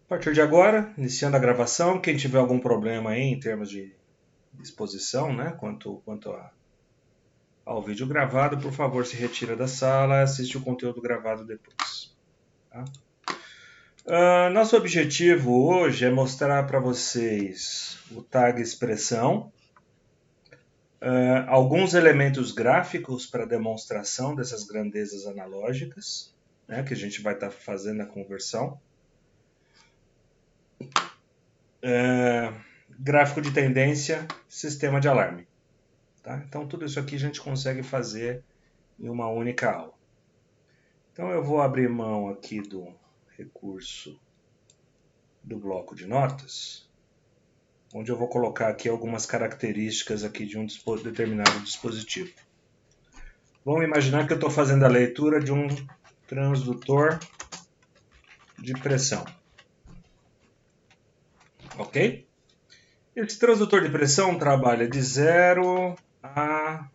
partir de agora, iniciando a gravação, quem tiver algum problema aí em termos de exposição, né, quanto ao vídeo gravado, por favor, se retira da sala e assiste o conteúdo gravado depois. Tá? Nosso objetivo hoje é mostrar para vocês o tag expressão, alguns elementos gráficos para demonstração dessas grandezas analógicas, né, que a gente vai estar fazendo a conversão. Gráfico de tendência, sistema de alarme. Tá? Então tudo isso aqui a gente consegue fazer em uma única aula. Então eu vou abrir mão aqui do recurso do bloco de notas, onde eu vou colocar aqui algumas características aqui de um determinado dispositivo. Vamos imaginar que eu estou fazendo a leitura de um transdutor de pressão. Ok? Esse transdutor de pressão trabalha de 0 a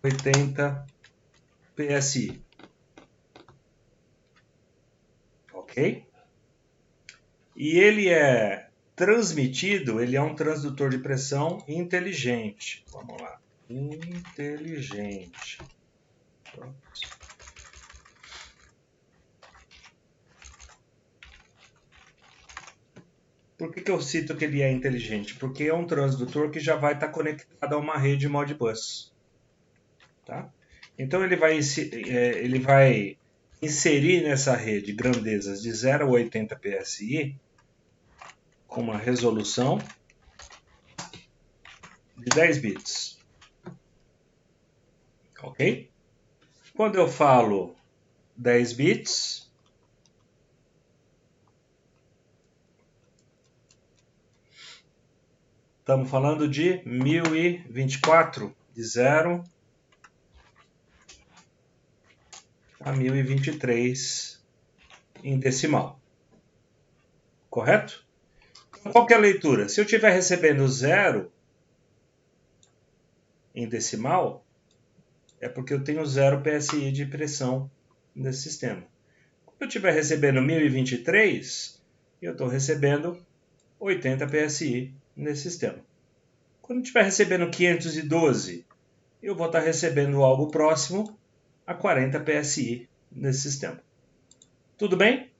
80 PSI. Ok? E ele é transmitido, ele é um transdutor de pressão inteligente. Vamos lá. Inteligente. Por que eu cito que ele é inteligente? Porque é um transdutor que já vai estar conectado a uma rede Modbus. Tá? Então ele vai inserir nessa rede grandezas de 0 a 80 PSI com uma resolução de 10 bits. Ok? Quando eu falo 10 bits, estamos falando de 1024, de 0 a 1023 em decimal. Correto? Qual que é a leitura? Se eu estiver recebendo 0 em decimal, é porque eu tenho 0 PSI de pressão nesse sistema. Quando eu estiver recebendo 1023, eu estou recebendo 80 PSI nesse sistema. Quando eu estiver recebendo 512, eu vou estar recebendo algo próximo a 40 PSI nesse sistema. Tudo bem?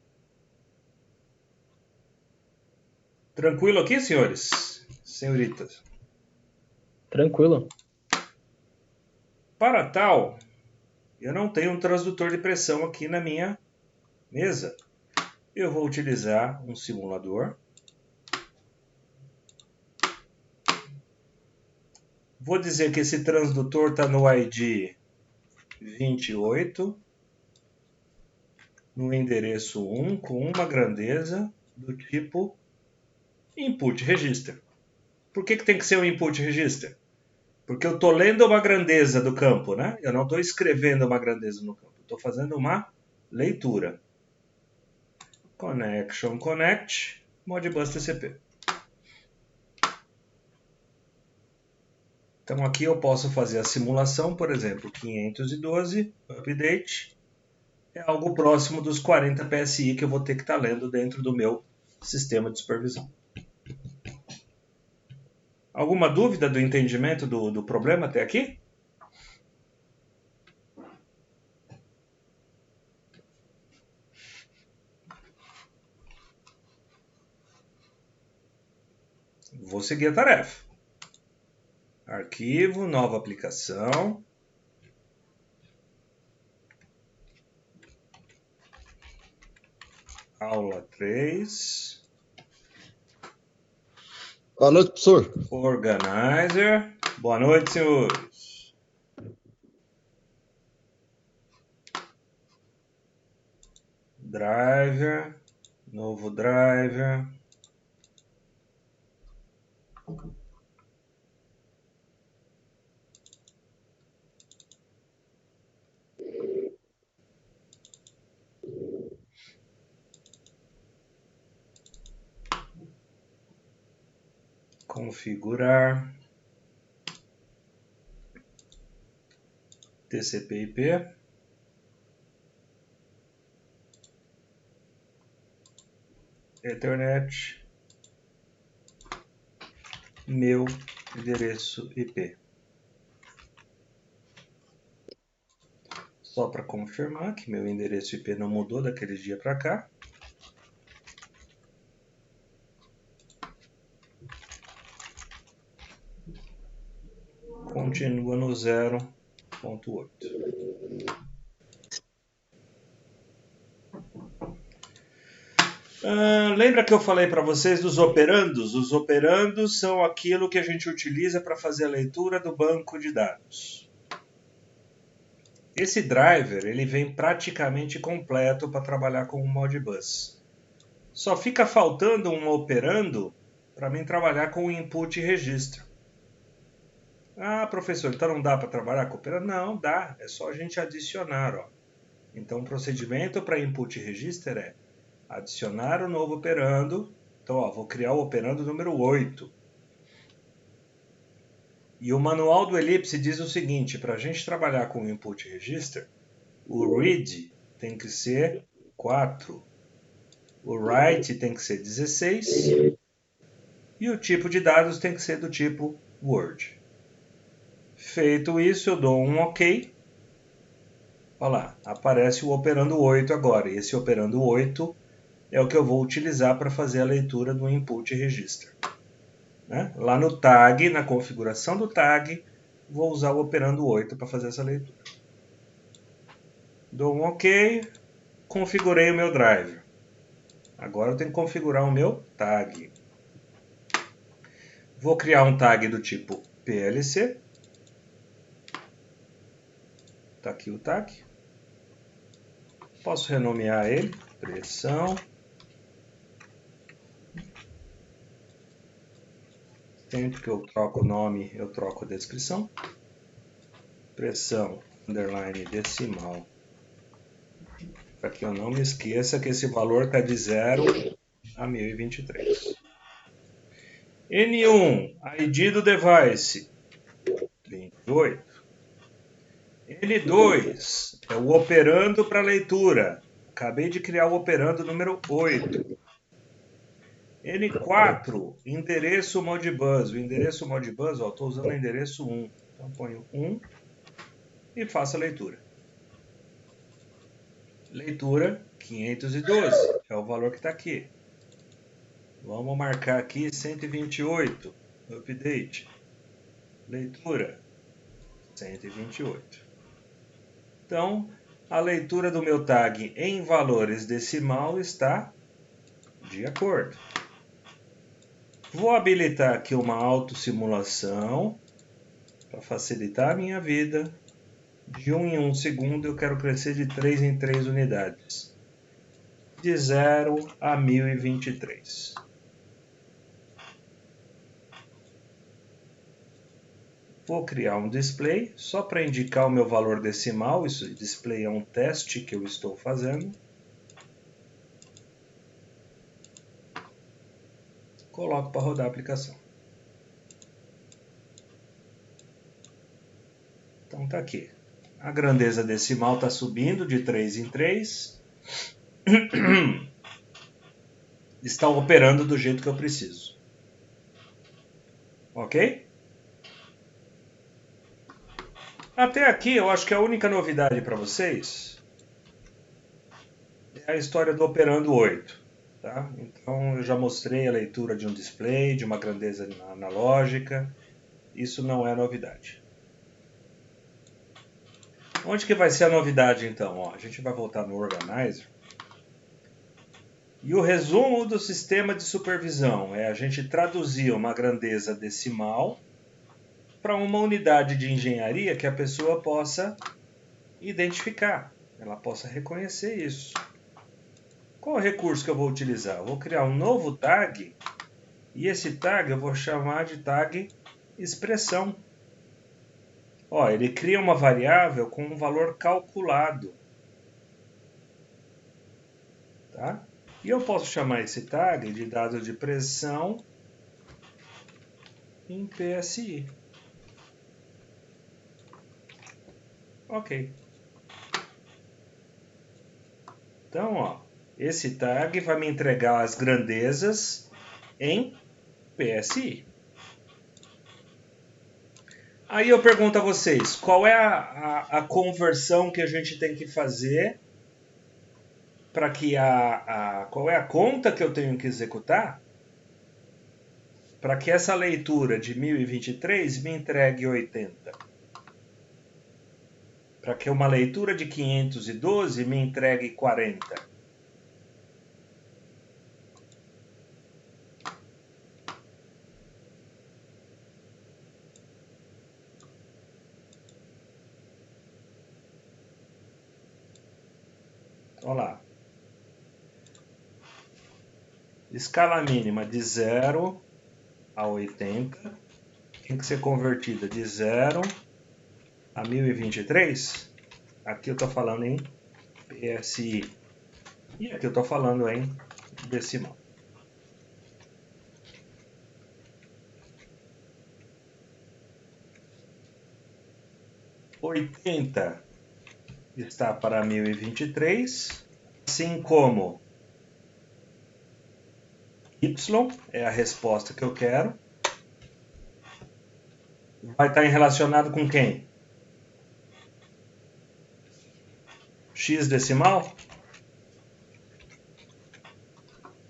Tranquilo aqui, senhores? Senhoritas? Tranquilo. Para tal, eu não tenho um transdutor de pressão aqui na minha mesa. Eu vou utilizar um simulador. Vou dizer que esse transdutor está no ID 28, no endereço 1, com uma grandeza do tipo input register. Por que tem que ser um input register? Porque eu estou lendo uma grandeza do campo, né? Eu não estou escrevendo uma grandeza no campo. Estou fazendo uma leitura. Connection connect, Modbus TCP. Então aqui eu posso fazer a simulação, por exemplo, 512 update é algo próximo dos 40 PSI que eu vou ter que estar lendo dentro do meu sistema de supervisão. Alguma dúvida do entendimento do problema até aqui? Vou seguir a tarefa. Arquivo, nova aplicação. Aula 3. Boa noite, professor. Organizer. Boa noite, senhores. Driver. Novo driver. Configurar. TCP/IP. Ethernet, meu endereço IP. Só para confirmar que meu endereço IP não mudou daquele dia para cá. Continua no 0.8. Lembra que eu falei para vocês dos operandos? Os operandos são aquilo que a gente utiliza para fazer a leitura do banco de dados. Esse driver ele vem praticamente completo para trabalhar com o Modbus. Só fica faltando um operando para mim trabalhar com o input e registro. Ah, professor, então não dá para trabalhar com operando? Não, dá. É só a gente adicionar. Ó. Então, o procedimento para input e registro é adicionar o novo operando. Então, ó, vou criar o operando número 8. E o manual do Ellipse diz o seguinte, para a gente trabalhar com o input e register, o read tem que ser 4, o write tem que ser 16 e o tipo de dados tem que ser do tipo Word. Feito isso, eu dou um OK. Olha lá, aparece o operando 8 agora. E esse operando 8 é o que eu vou utilizar para fazer a leitura do input e register. Né? Lá no tag, na configuração do tag, vou usar o operando 8 para fazer essa leitura. Dou um OK, configurei o meu driver. Agora eu tenho que configurar o meu tag. Vou criar um tag do tipo PLC. Está aqui o tag. Posso renomear ele, pressão. Sempre que eu troco o nome, eu troco a descrição. Pressão, underline decimal. Para que eu não me esqueça que esse valor está de 0 a 1023. N1, ID do device, 38. N2 é o operando para leitura. Acabei de criar o operando número 8. N4, endereço Modbus. O endereço Modbus, estou usando o endereço 1. Então ponho 1 e faço a leitura. Leitura 512, é o valor que está aqui. Vamos marcar aqui 128, update. Leitura 128. Então, a leitura do meu tag em valores decimal está de acordo. Vou habilitar aqui uma autossimulação para facilitar a minha vida. De 1 em 1 segundo eu quero crescer de 3 em 3 unidades. De 0 a 1023. Vou criar um display só para indicar o meu valor decimal. Isso display é um teste que eu estou fazendo. Coloco para rodar a aplicação. Então está aqui. A grandeza decimal está subindo de 3 em 3. Está operando do jeito que eu preciso. Ok? Até aqui eu acho que a única novidade para vocês é a história do operando 8. Tá? Então eu já mostrei a leitura de um display, de uma grandeza analógica. Isso não é novidade. Onde que vai ser a novidade então? Ó, a gente vai voltar no Organizer. E o resumo do sistema de supervisão é a gente traduzir uma grandeza decimal para uma unidade de engenharia que a pessoa possa identificar, ela possa reconhecer isso. Qual é o recurso que eu vou utilizar? Eu vou criar um novo tag e esse tag eu vou chamar de tag expressão. Ó, ele cria uma variável com um valor calculado. Tá? E eu posso chamar esse tag de dados de pressão em PSI. Ok. Então, ó, Esse tag vai me entregar as grandezas em PSI. Aí eu pergunto a vocês, qual é a conversão que a gente tem que fazer para que qual é a conta que eu tenho que executar para que essa leitura de 1023 me entregue 80? Para que uma leitura de 512 me entregue 40? Olha lá. Escala mínima de 0 a 80 tem que ser convertida de 0 a 1023. Aqui eu estou falando em PSI. E aqui eu estou falando em decimal. (80) está para 1023, assim como Y é a resposta que eu quero. Vai estar relacionado com quem? X decimal?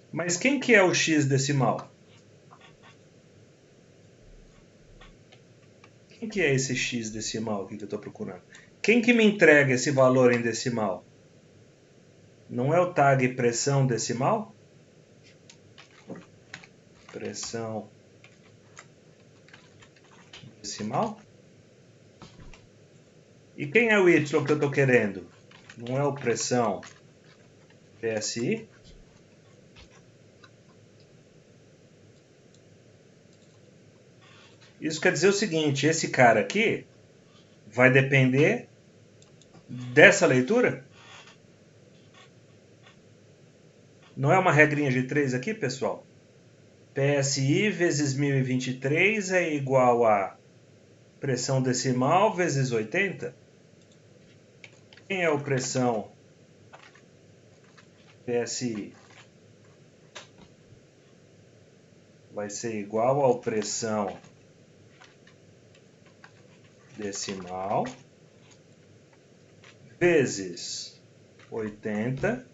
Mas quem que é o X decimal? Quem que é esse X decimal aqui que eu estou procurando? Quem que me entrega esse valor em decimal? Não é o tag pressão decimal? Pressão decimal? E quem é o Y que eu estou querendo? Não é o pressão PSI? Isso quer dizer o seguinte, esse cara aqui vai depender dessa leitura? Não é uma regrinha de 3 aqui, pessoal? PSI vezes 1023 é igual a pressão decimal vezes 80? Quem é o pressão PSI? Vai ser igual ao pressão decimal vezes 80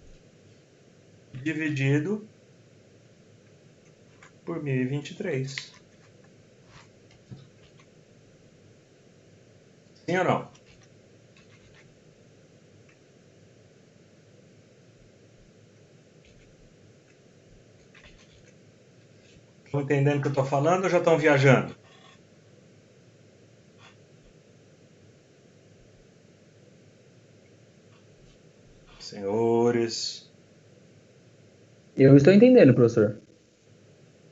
dividido por 1023. Sim ou não? Estão entendendo o que eu estou falando ou já estão viajando? Senhores. Eu estou entendendo, professor.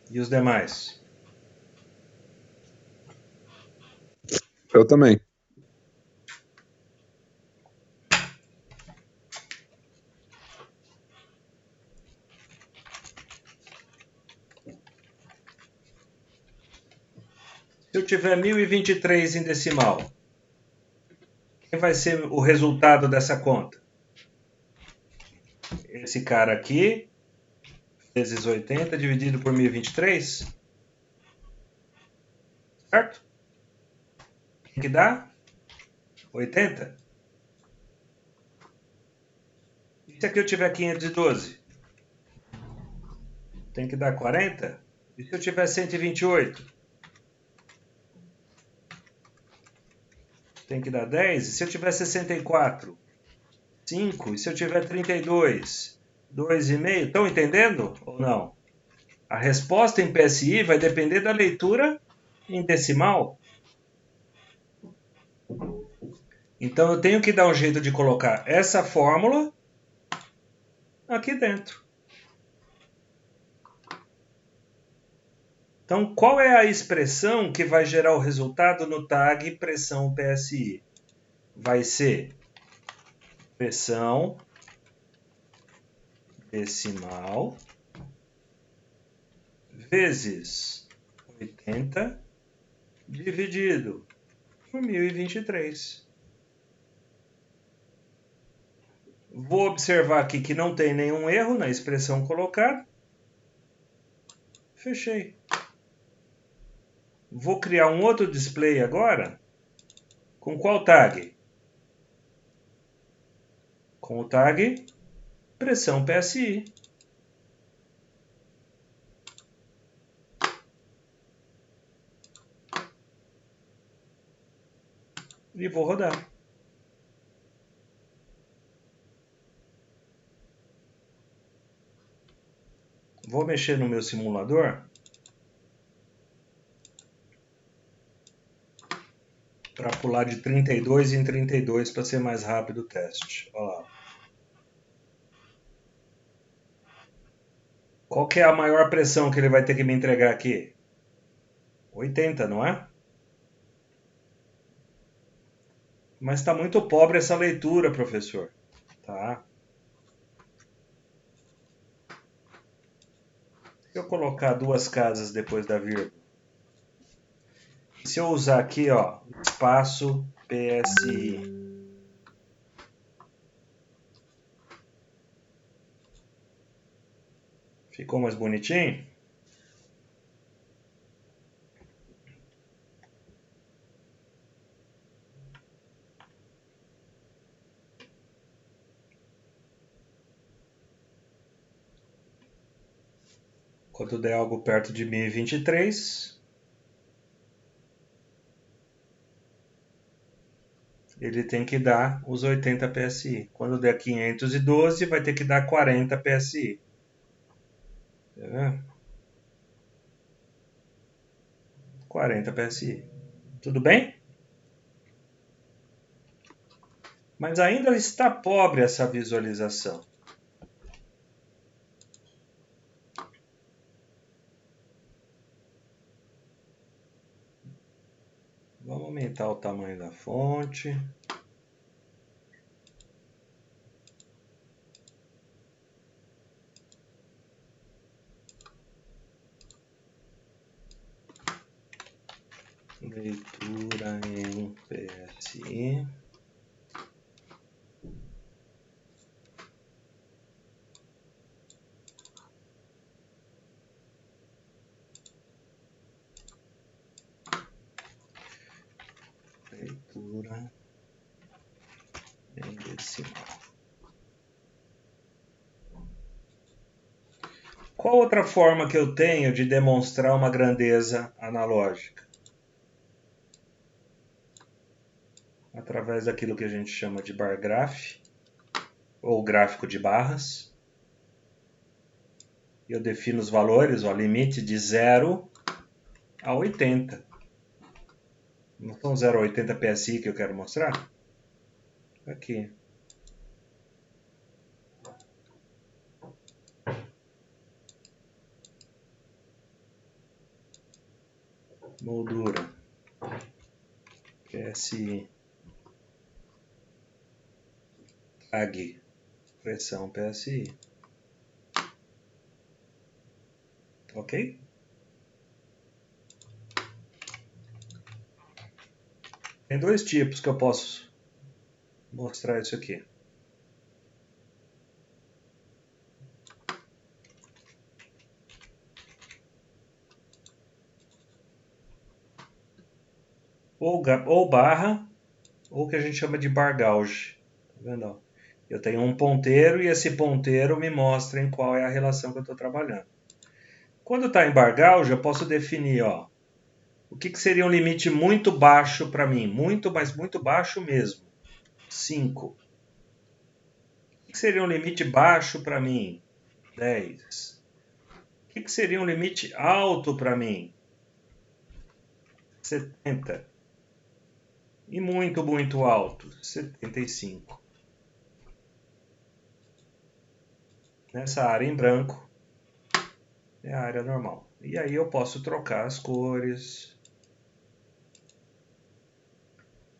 E os demais? Eu também. Se eu tiver 1023 em decimal, quem vai ser o resultado dessa conta? Esse cara aqui, vezes 80 dividido por 1023. Certo? O que dá? 80. E se aqui eu tiver 512? Tem que dar 40. E se eu tiver 128? Tem que dar 10. E se eu tiver 64? 5. E se eu tiver 32? 2,5. Estão entendendo ou não? A resposta em PSI vai depender da leitura em decimal. Então eu tenho que dar um jeito de colocar essa fórmula aqui dentro. Então, qual é a expressão que vai gerar o resultado no tag pressão PSI? Vai ser pressão decimal vezes 80 dividido por 1023. Vou observar aqui que não tem nenhum erro na expressão colocada. Fechei. Vou criar um outro display agora. Com qual tag? Com o tag pressão PSI. E vou rodar. Vou mexer no meu simulador para pular de 32 em 32 para ser mais rápido o teste. Olha lá. Qual que é a maior pressão que ele vai ter que me entregar aqui? 80, não é? Mas está muito pobre essa leitura, professor. Tá. Se eu colocar duas casas depois da vírgula, se eu usar aqui, ó, espaço PSI, ficou mais bonitinho? Quando der algo perto de 1023, ele tem que dar os 80 PSI. Quando der 512, vai ter que dar 40 PSI. Tá vendo? 40 PSI. Tudo bem? Mas ainda está pobre essa visualização. Vamos aumentar o tamanho da fonte. Leitura em PSI. Leitura em decimal. Qual outra forma que eu tenho de demonstrar uma grandeza analógica? Através daquilo que a gente chama de bar graph, ou gráfico de barras. Eu defino os valores, o limite de 0 a 80. Não são 0 a 80 PSI que eu quero mostrar? Aqui. Moldura. PSI. Tag. Pressão PSI. Ok? Tem dois tipos que eu posso mostrar isso aqui. Ou barra, ou o que a gente chama de bar gauge. Tá vendo? Eu tenho um ponteiro e esse ponteiro me mostra em qual é a relação que eu estou trabalhando. Quando está em bar gauge, eu posso definir, ó, o que seria um limite muito baixo para mim? Muito, mas muito baixo mesmo. 5. O que seria um limite baixo para mim? 10. O que seria um limite alto para mim? 70. E muito, muito alto? 75. Nessa área em branco é a área normal. E aí eu posso trocar as cores.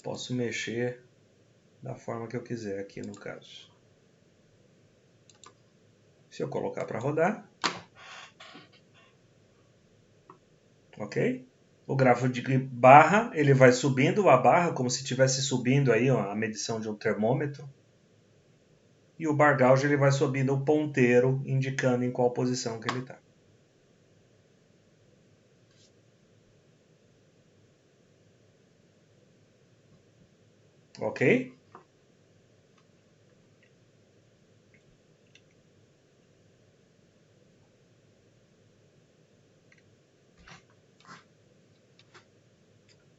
Posso mexer da forma que eu quiser aqui no caso. Se eu colocar para rodar, ok? O gráfico de barra, ele vai subindo a barra como se estivesse subindo aí ó, a medição de um termômetro. E o bar gauge ele vai subindo o ponteiro, indicando em qual posição que ele está. Ok?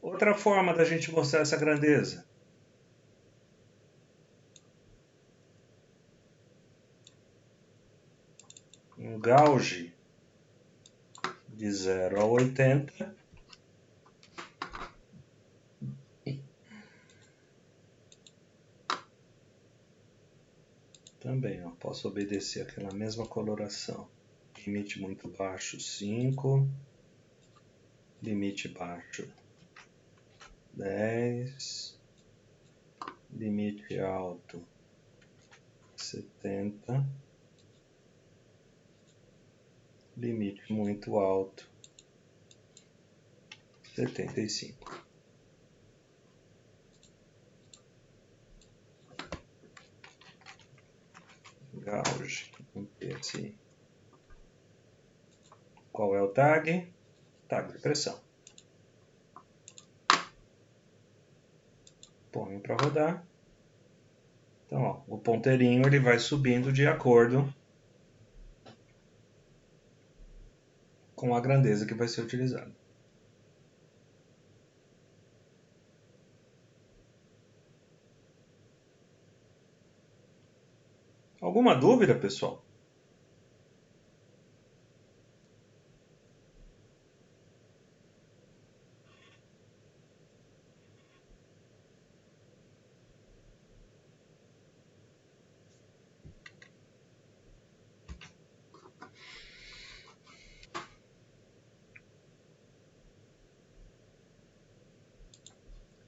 Outra forma da gente mostrar essa grandeza. Um gauge de 0 a 80. Também, ó, posso obedecer aquela mesma coloração. Limite muito baixo, 5. Limite baixo, 10. Limite alto, 70. Limite muito alto, 75. Gauge, vamos ver assim. Qual é o tag? Tag de pressão. Põe para rodar. Então, ó, o ponteirinho ele vai subindo de acordo com a grandeza que vai ser utilizada. Alguma dúvida, pessoal?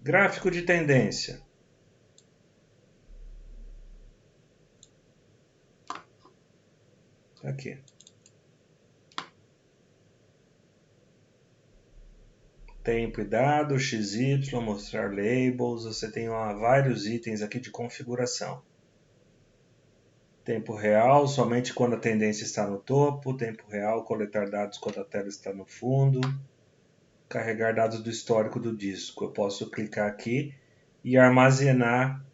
Gráfico de tendência. Aqui. Tempo e dado, XY, mostrar labels. Você tem vários itens aqui de configuração. Tempo real, somente quando a tendência está no topo. Tempo real, coletar dados quando a tela está no fundo. Carregar dados do histórico do disco. Eu posso clicar aqui e armazenar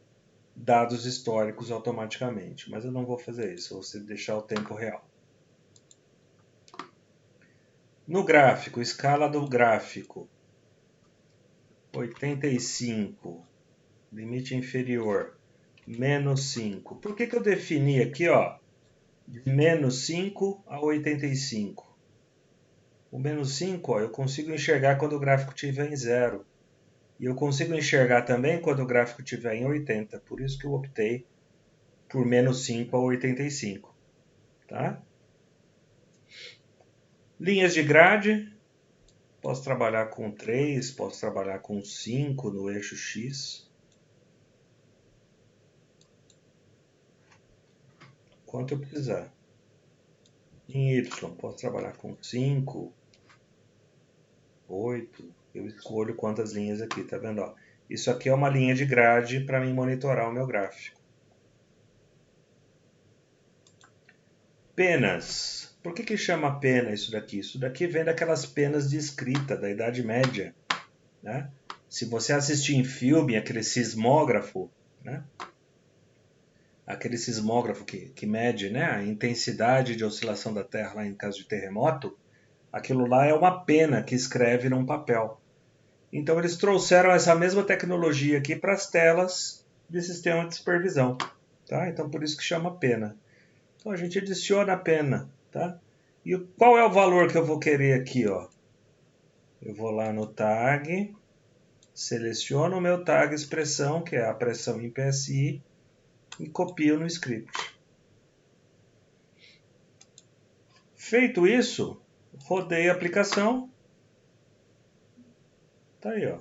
dados históricos automaticamente, mas eu não vou fazer isso, eu vou deixar o tempo real. No gráfico, escala do gráfico, 85, limite inferior, menos 5. Por que eu defini aqui, ó, de menos 5 a 85? O menos 5, ó, eu consigo enxergar quando o gráfico estiver em 0. E eu consigo enxergar também quando o gráfico estiver em 80. Por isso que eu optei por menos 5 a 85. Tá? Linhas de grade. Posso trabalhar com 3, posso trabalhar com 5 no eixo X. Quanto eu precisar. Em Y, posso trabalhar com 5, 8. Eu escolho quantas linhas aqui, tá vendo? Ó, isso aqui é uma linha de grade para mim monitorar o meu gráfico. Penas. Por que chama pena isso daqui? Isso daqui vem daquelas penas de escrita da Idade Média. Né? Se você assistir em filme, aquele sismógrafo, né? Aquele sismógrafo que mede, né, a intensidade de oscilação da Terra lá em caso de terremoto, aquilo lá é uma pena que escreve num papel. Então eles trouxeram essa mesma tecnologia aqui para as telas de sistema de supervisão. Tá? Então por isso que chama pena. Então a gente adiciona a pena. Tá? E qual é o valor que eu vou querer aqui? Ó? Eu vou lá no tag, seleciono o meu tag expressão, que é a pressão em PSI, e copio no script. Feito isso, rodei a aplicação. Tá aí, ó.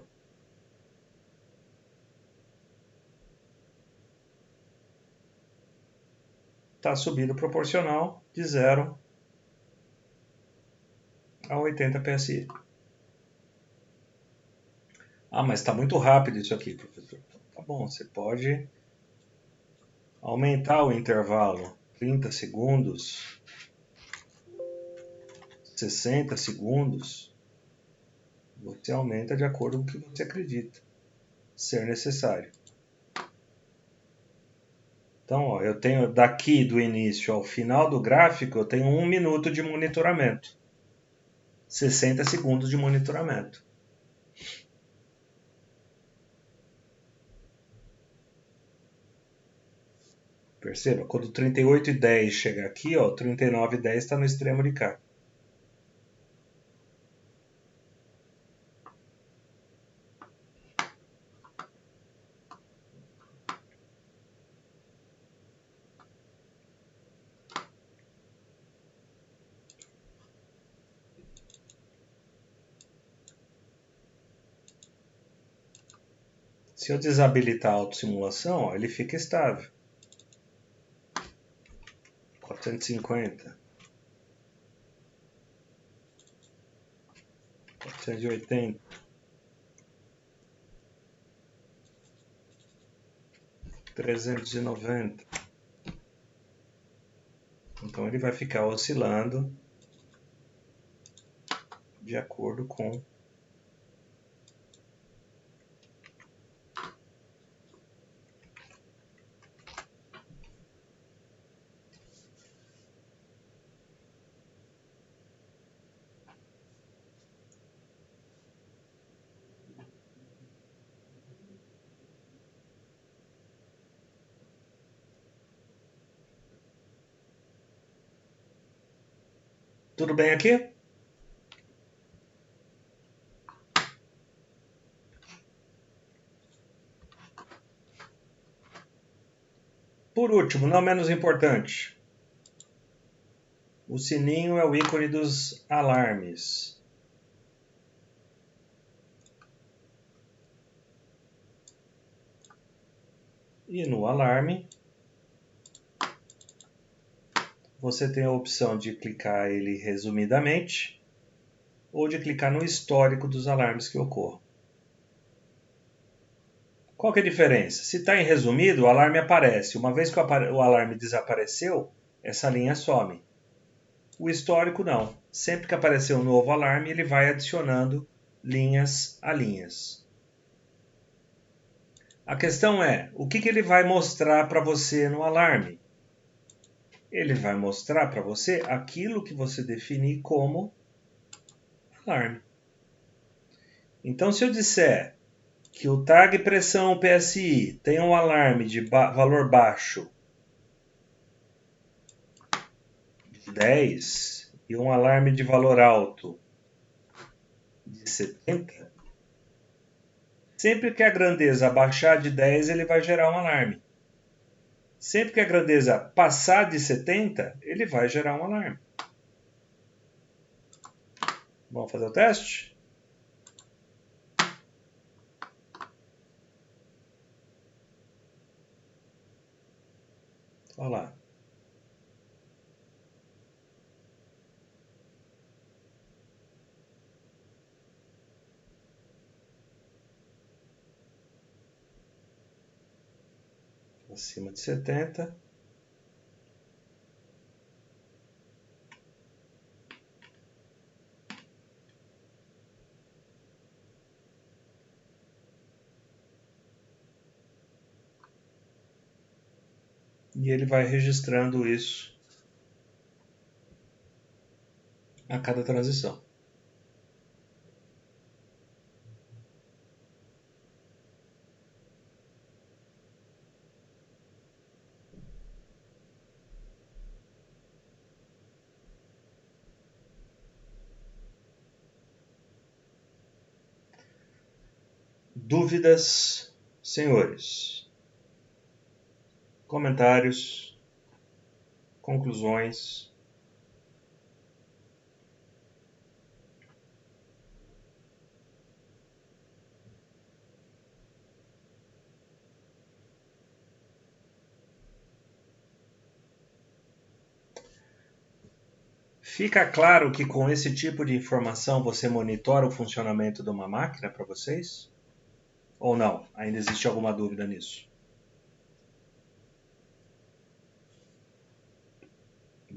Tá subindo proporcional de 0 a 80 PSI. Ah, mas está muito rápido isso aqui, professor. Tá bom, você pode aumentar o intervalo 30 segundos, 60 segundos, você aumenta de acordo com o que você acredita ser necessário. Então, ó, eu tenho daqui do início ao final do gráfico, eu tenho 1 minuto de monitoramento. 60 segundos de monitoramento. Perceba, quando 38:10 chega aqui, ó, 39:10 está no extremo de cá. Se eu desabilitar a autossimulação, ó, ele fica estável. 450. 480. 390. Então ele vai ficar oscilando de acordo com Tudo bem aqui? Por último, não menos importante, o sininho é o ícone dos alarmes. E no alarme, você tem a opção de clicar ele resumidamente ou de clicar no histórico dos alarmes que ocorram. Qual que é a diferença? Se está em resumido, o alarme aparece. Uma vez que o alarme desapareceu, essa linha some. O histórico não. Sempre que aparecer um novo alarme, ele vai adicionando linhas a linhas. A questão é, o que ele vai mostrar para você no alarme? Ele vai mostrar para você aquilo que você definir como alarme. Então, se eu disser que o tag pressão PSI tem um alarme de valor baixo de 10 e um alarme de valor alto de 70, sempre que a grandeza baixar de 10, ele vai gerar um alarme. Sempre que a grandeza passar de 70, ele vai gerar um alarme. Vamos fazer o teste? Olha lá. Acima de 70. E ele vai registrando isso a cada transição. Dúvidas, senhores? Comentários? Conclusões? Fica claro que com esse tipo de informação você monitora o funcionamento de uma máquina para vocês? Ou não? Ainda existe alguma dúvida nisso?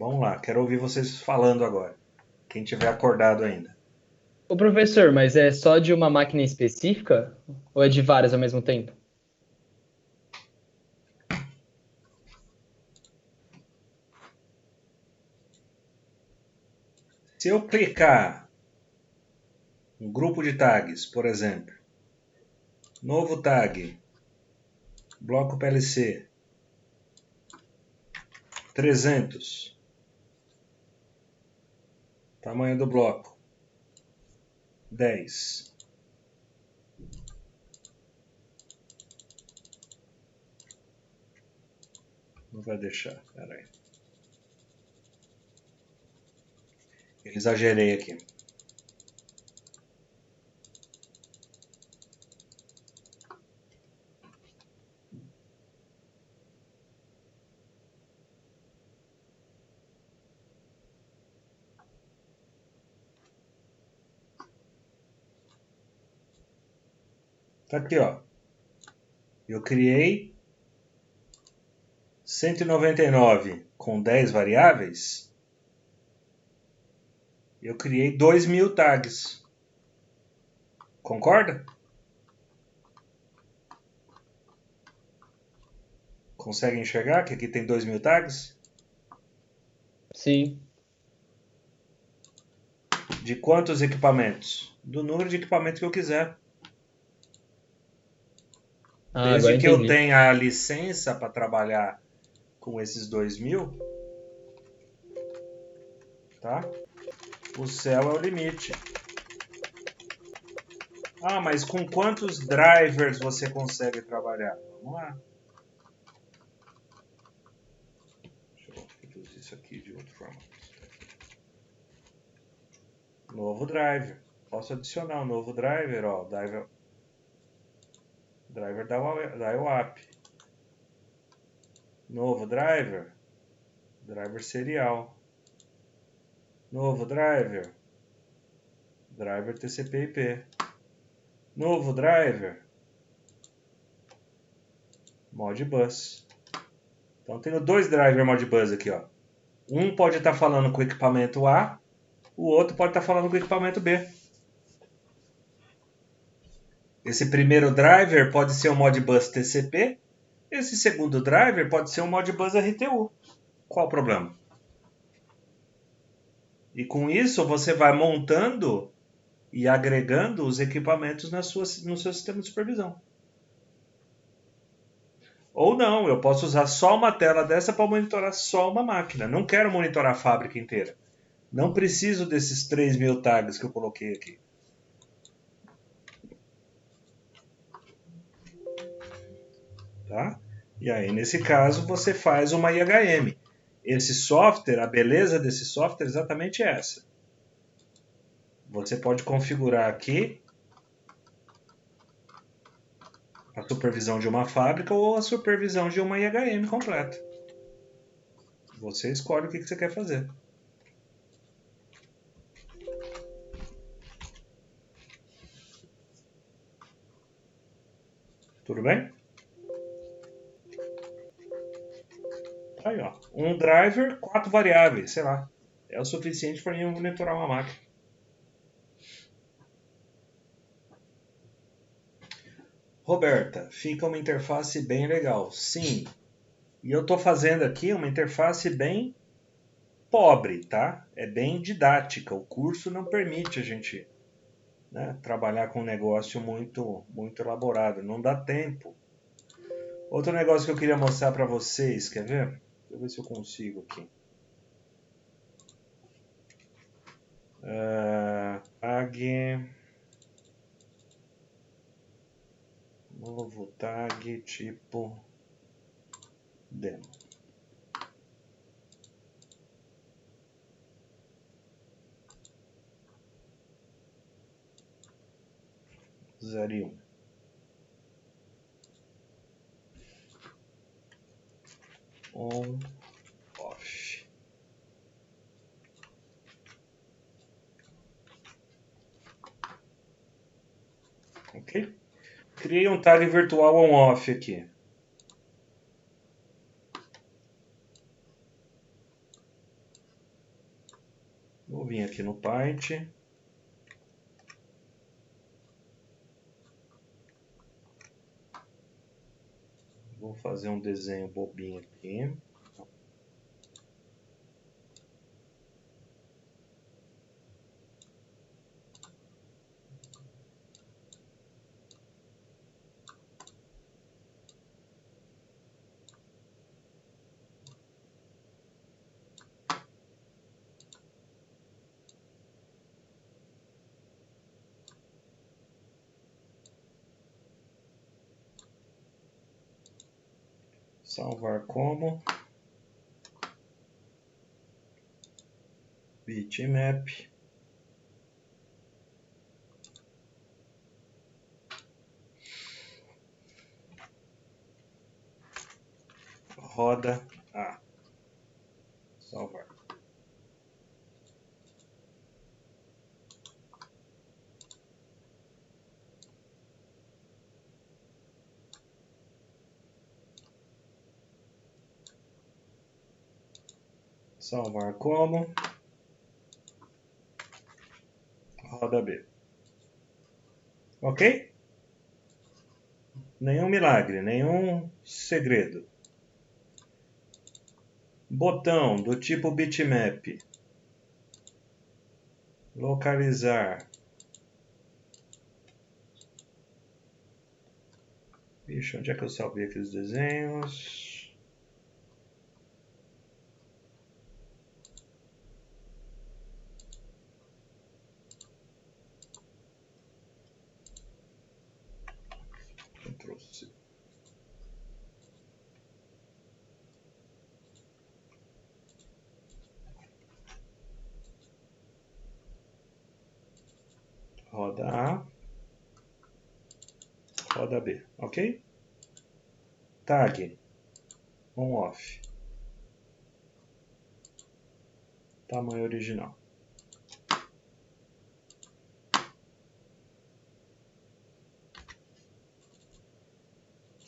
Vamos lá, quero ouvir vocês falando agora. Quem tiver acordado ainda. Ô, professor, mas é só de uma máquina específica ou é de várias ao mesmo tempo? Se eu clicar um grupo de tags, por exemplo, novo tag, bloco PLC, 300, tamanho do bloco, 10. Não vai deixar, peraí. Eu exagerei aqui. Tá aqui, ó. Eu criei 199 com 10 variáveis. Eu criei 2.000 tags. Concorda? Consegue enxergar que aqui tem 2.000 tags? Sim. De quantos equipamentos? Do número de equipamentos que eu quiser. Ah, agora Desde que eu entendi. tenha a licença para trabalhar com esses 2.000, tá? O céu é o limite. Ah, mas com quantos drivers você consegue trabalhar? Vamos lá. Deixa eu reduzir isso aqui de outra forma. Novo driver. Posso adicionar um novo driver, ó. Driver da IOAP. Novo driver. Driver serial. Novo driver. Driver TCP/IP. Novo driver. Modbus. Então tenho dois drivers Modbus aqui, ó. Um pode estar falando com o equipamento A, o outro pode estar falando com o equipamento B. Esse primeiro driver pode ser um Modbus TCP, esse segundo driver pode ser um Modbus RTU. Qual o problema? E com isso você vai montando e agregando os equipamentos no seu sistema de supervisão. Ou não, eu posso usar só uma tela dessa para monitorar só uma máquina. Não quero monitorar a fábrica inteira. Não preciso desses 3.000 tags que eu coloquei aqui. Tá? E aí, nesse caso, você faz uma IHM. Esse software, a beleza desse software é exatamente essa. Você pode configurar aqui a supervisão de uma fábrica ou a supervisão de uma IHM completa. Você escolhe o que você quer fazer. Tudo bem? Aí, ó. Um driver, 4 variáveis, sei lá. É o suficiente para mim monitorar uma máquina. Roberta, fica uma interface bem legal. Sim. E eu estou fazendo aqui uma interface bem pobre, tá? É bem didática. O curso não permite a gente, né, trabalhar com um negócio muito elaborado. Não dá tempo. Outro negócio que eu queria mostrar para vocês, quer ver? Deixa eu ver se eu consigo aqui. Tag. Novo tag tipo demo. Zero e 1. On, off. Ok? Criei um tag virtual on-off aqui. Vou vir aqui no Paint. Vou fazer um desenho bobinho aqui. Salvar como bitmap. Roda A. Salvar. Salvar como roda B. Ok? Nenhum milagre, nenhum segredo. Botão do tipo bitmap. Localizar. Ixi, onde é que eu salvei aqueles desenhos? Ctrl C. Roda A. Roda B. Ok? Tag. On-off. Tamanho original.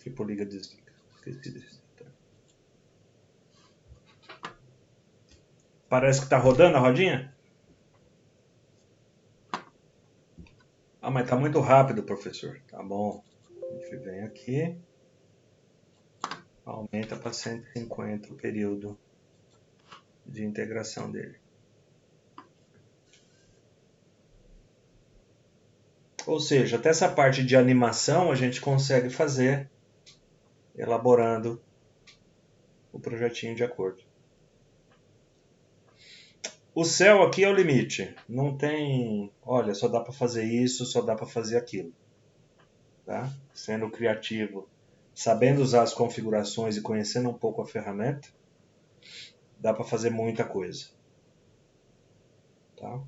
Tipo liga desliga. Esqueci desse detalhe. Parece que está rodando a rodinha? Ah, mas está muito rápido, professor. Tá bom. A gente vem aqui. Aumenta para 150 o período de integração dele. Ou seja, até essa parte de animação a gente consegue fazer elaborando o projetinho de acordo. O céu aqui é o limite. Não tem, olha, só dá para fazer isso, só dá para fazer aquilo. Tá? Sendo criativo, sabendo usar as configurações e conhecendo um pouco a ferramenta, dá para fazer muita coisa. Tá?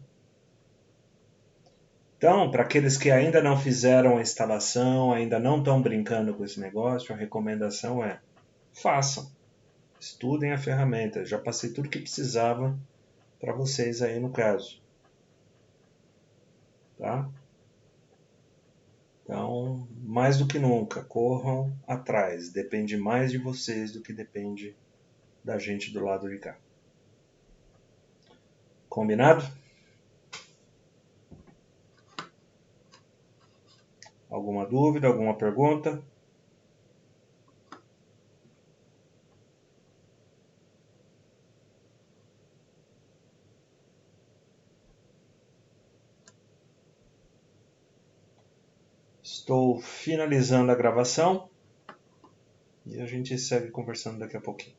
Então, para aqueles que ainda não fizeram a instalação, ainda não estão brincando com esse negócio, a recomendação é: façam, estudem a ferramenta. Já passei tudo que precisava para vocês aí no caso. Tá? Então, mais do que nunca, corram atrás. Depende mais de vocês do que depende da gente do lado de cá. Combinado? Alguma dúvida, alguma pergunta? Estou finalizando a gravação e a gente segue conversando daqui a pouquinho.